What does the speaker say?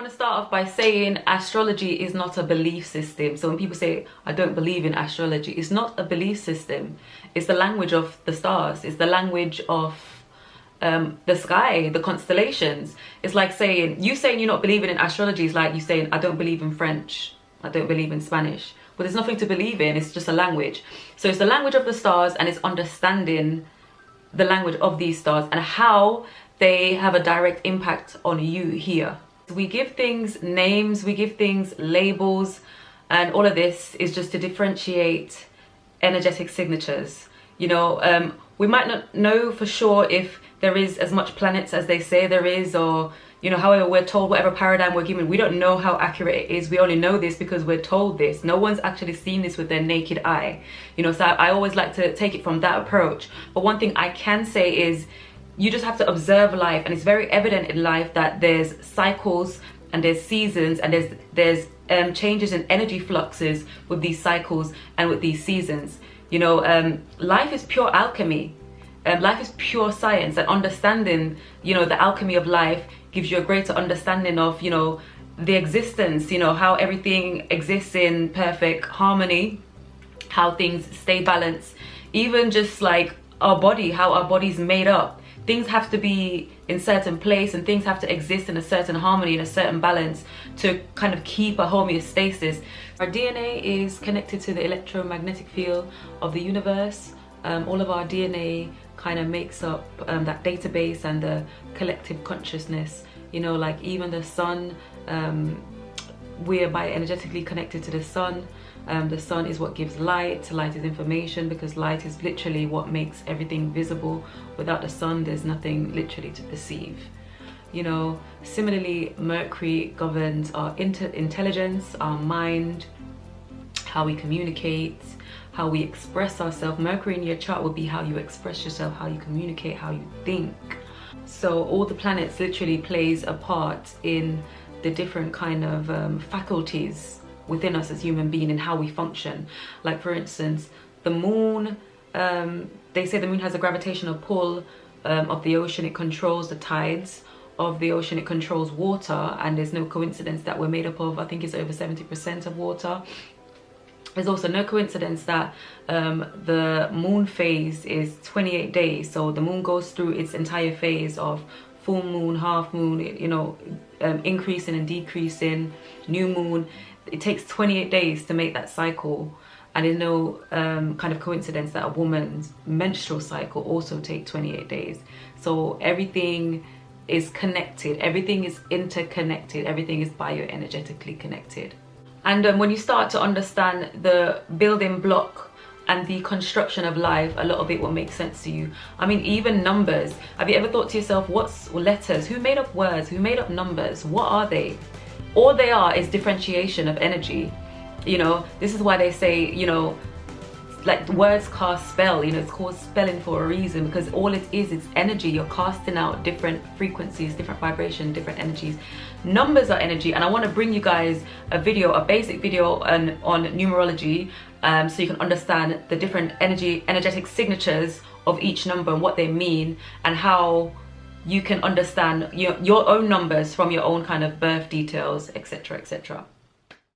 want to start off by saying astrology is not a belief system. So when people say, I don't believe in astrology, it's not a belief system. It's the language of the stars. It's the language of the sky, the constellations. It's like saying, you saying you're not believing in astrology is like you saying, I don't believe in French. I don't believe in Spanish. But there's nothing to believe in. It's just a language. So it's the language of the stars, and it's understanding the language of these stars and how they have a direct impact on you here. We give things names, we give things labels, and all of this is just to differentiate energetic signatures. You know, we might not know for sure if there is as much planets as they say there is, or, you know, however we're told, whatever paradigm we're given, we don't know how accurate it is. We only know this because we're told this. No one's actually seen this with their naked eye. You know, so I always like to take it from that approach. But one thing I can say is, you just have to observe life, and it's very evident in life that there's cycles and there's seasons, and there's changes in energy fluxes with these cycles and with these seasons. You know, life is pure alchemy. Life is pure science, and understanding, you know, the alchemy of life gives you a greater understanding of, you know, the existence, you know, how everything exists in perfect harmony, how things stay balanced, even just like our body, how our body's made up. Things have to be in certain place, and things have to exist in a certain harmony, in a certain balance, to kind of keep a homeostasis. Our DNA is connected to the electromagnetic field of the universe. All of our DNA kind of makes up that database and the collective consciousness. You know, like even the sun, we're bioenergetically connected to the sun. The sun is what gives light. Light is information, because light is literally what makes everything visible. Without the sun, there's nothing literally to perceive. You know, similarly, Mercury governs our intelligence, our mind, how we communicate, how we express ourselves. Mercury in your chart will be how you express yourself, how you communicate, how you think. So all the planets literally plays a part in the different kind of faculties within us as human beings and how we function. Like for instance, the moon, they say the moon has a gravitational pull of the ocean. It controls the tides of the ocean, it controls water, and there's no coincidence that we're made up of, I think it's over 70% of water. There's also no coincidence that the moon phase is 28 days. So the moon goes through its entire phase of full moon, half moon, you know, increasing and decreasing, new moon. It takes 28 days to make that cycle, and there's no kind of coincidence that a woman's menstrual cycle also takes 28 days. So everything is connected, everything is interconnected, everything is bioenergetically connected. And when you start to understand the building block and the construction of life, a lot of it will make sense to you. I mean, even numbers. Have you ever thought to yourself, what's letters? Who made up words? Who made up numbers? What are they? All they are is differentiation of energy. You know, this is why they say, you know, like words cast spell, you know, it's called spelling for a reason, because all it is, it's energy. You're casting out different frequencies, different vibration, different energies. Numbers are energy, and I want to bring you guys a video, a basic video on numerology, so you can understand the different energetic signatures of each number and what they mean, and how you can understand your own numbers from your own kind of birth details, etc., etc.